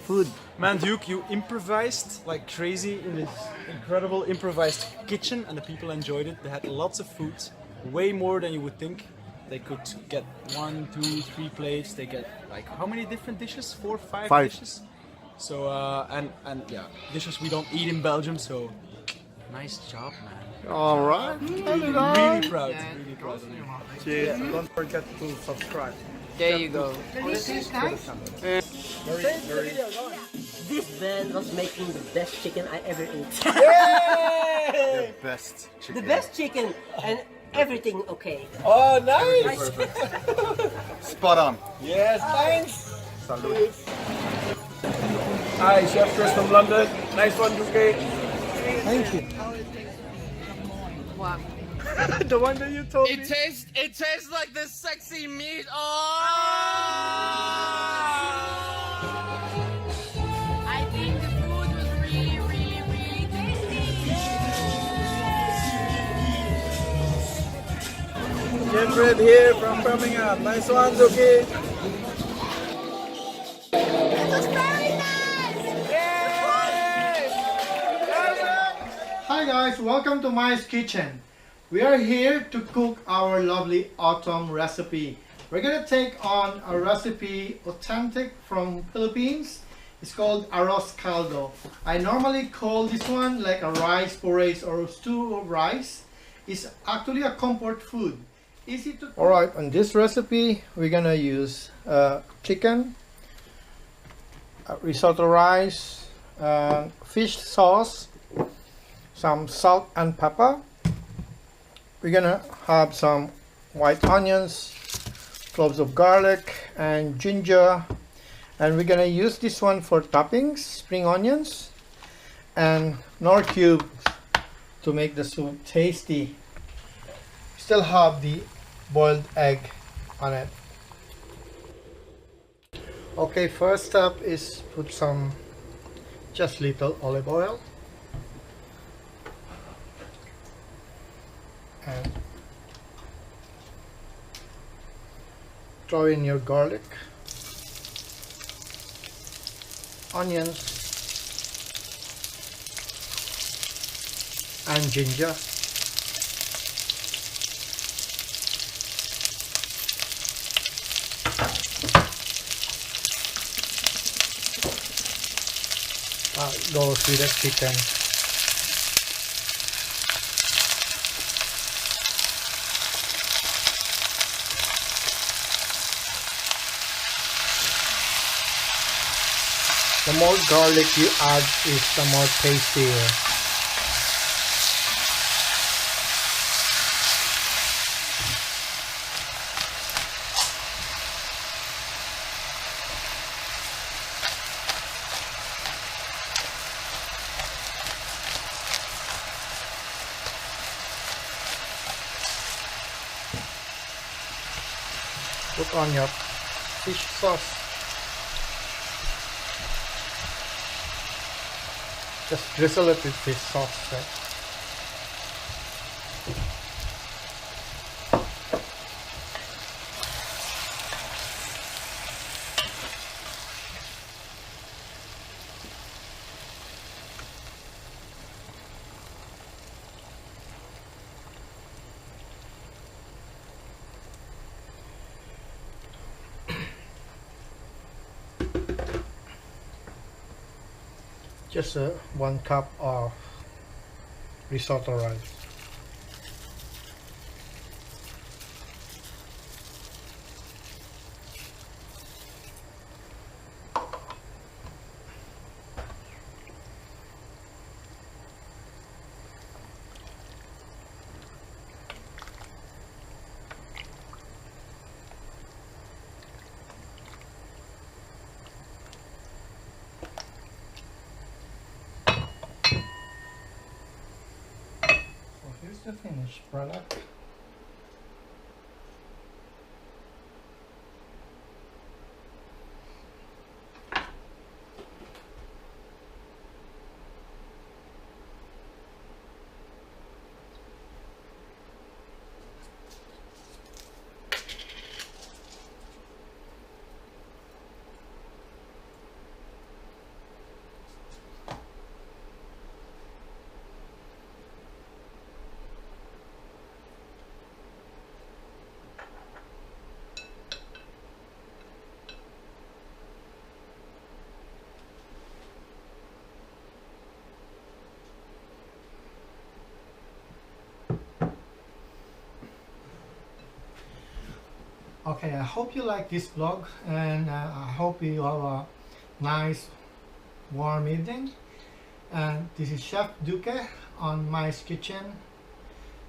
food. Man, Duke, you improvised like crazy in this incredible improvised kitchen, and the people enjoyed it. They had lots of food, way more than you would think. They could get 1, 2, 3 plates. They get like how many different dishes? 4, 5 5. dishes. So and yeah, dishes we don't eat in Belgium. So nice job, man. All right. Really proud. Really proud of you. Cheers. Don't forget to subscribe. There you go. Delicious, guys. This band was making the best chicken I ever ate. The best chicken. The best chicken and everything okay. Oh, nice! Spot on. Yes, thanks. Salute. Hi, Chef Chris from London. Nice one, Duque. Thank you. Wow. The one that you told me. It tastes like this sexy meat. Oh! I think the food was really tasty. Jenfred here from Birmingham. Nice one, Duki. It was very nice. Hi guys, welcome to Mai's Kitchen. We are here to cook our lovely autumn recipe. We're gonna take on a recipe authentic from Philippines. It's called Arroz Caldo. I normally call this one like a rice porridge or stew of rice. It's actually a comfort food. Easy to cook. Alright, on this recipe we're gonna use chicken, risotto rice, fish sauce, some salt and pepper. We're gonna have some white onions, cloves of garlic and ginger, and we're gonna use this one for toppings, spring onions and nor cubes to make the soup tasty. Still have the boiled egg on it. Okay, first step is put some just little olive oil. And throw in your garlic, onions and ginger. Goes with the chicken. The more garlic you add is the more tastier. Put on your fish sauce. Just drizzle it with fish sauce, right? Just 1 cup of risotto rice. Here's the finished product. Okay, I hope you like this vlog, and I hope you have a nice warm evening. And this is Chef Duque on Mai's Kitchen,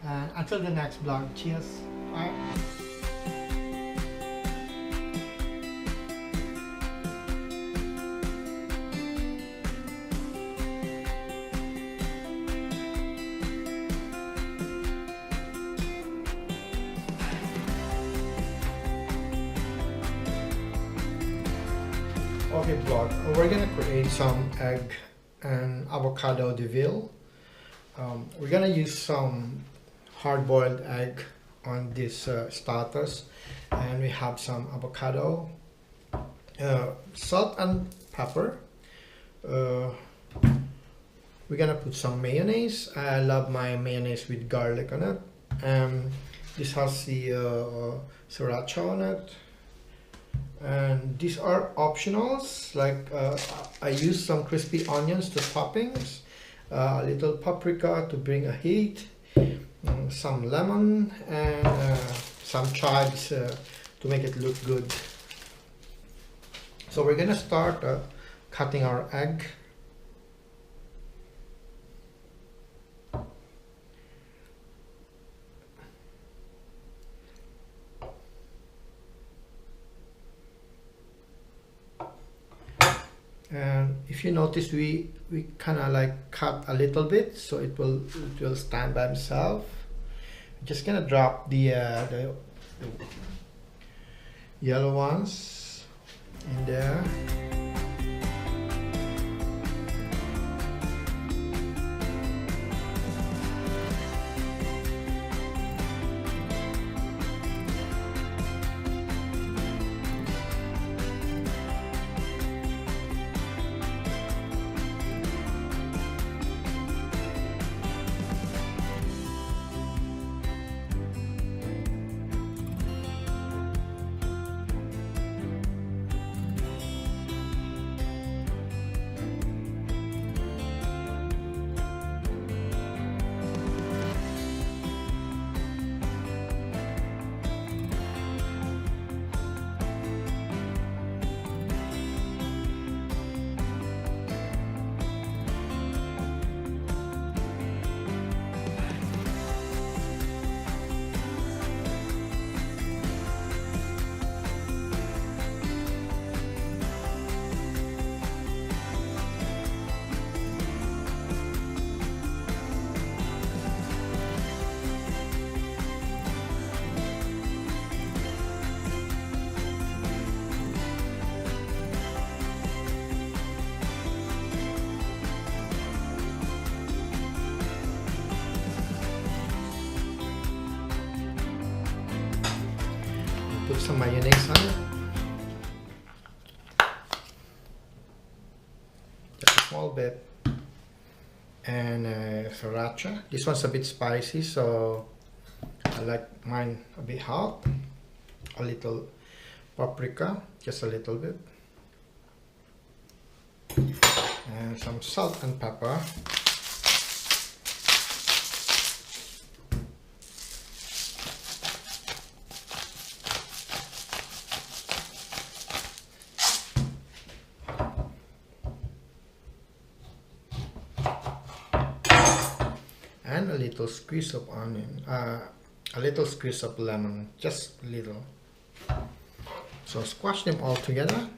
and until the next vlog, cheers, bye. Okay vlog, we're gonna create some egg and avocado devilled. We're gonna use some hard-boiled egg on this starters, and we have some avocado, salt and pepper. We're gonna put some mayonnaise. I love my mayonnaise with garlic on it. This has the sriracha on it. And these are optionals, like I use some crispy onions to toppings, a little paprika to bring a heat, some lemon, and some chives to make it look good. So we're gonna start cutting our egg. And if you notice, we kind of like cut a little bit so it will stand by itself. Just gonna drop the yellow ones in there. Put some mayonnaise on it. Just a small bit. And sriracha. This one's a bit spicy, so I like mine a bit hot. A little paprika, just a little bit. And some salt and pepper. And a little squeeze of onion, a little squeeze of lemon, just a little. So squash them all together.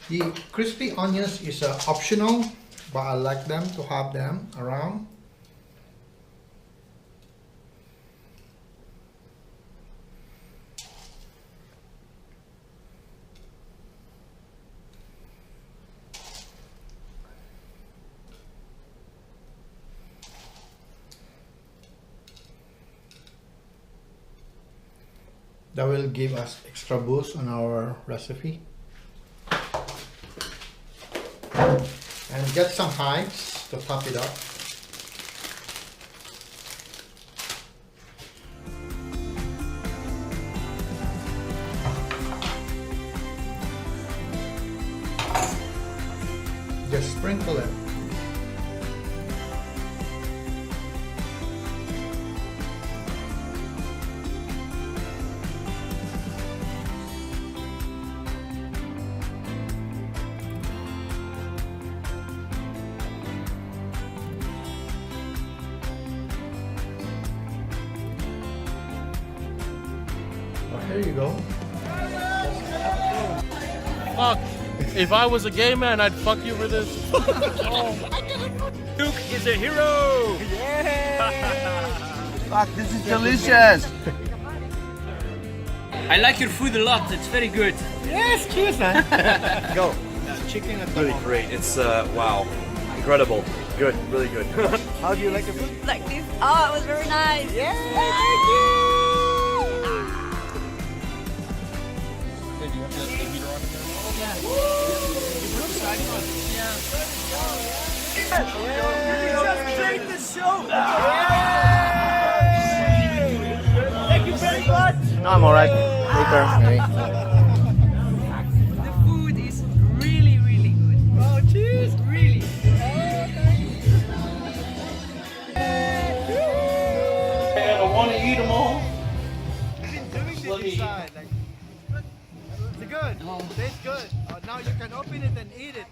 The crispy onions is optional, but I like them to have them around. That will give us extra boost on our recipe. And get some hives to top it up. Just sprinkle it. There you go. Fuck. If I was a gay man, I'd fuck you for this. Duke is a hero! Fuck, this is delicious. I like your food a lot, it's very good. Yes, cheers, man. Go. Chicken at the Really great. It's wow, incredible. Good, really good. How do you like the food? Like this. Oh, it was very nice. Yeah. No, I'm alright. Later. The food is really, really good. Oh, cheers. Really. I want to eat them all. It's good. Tastes good. Now you can open it and eat it.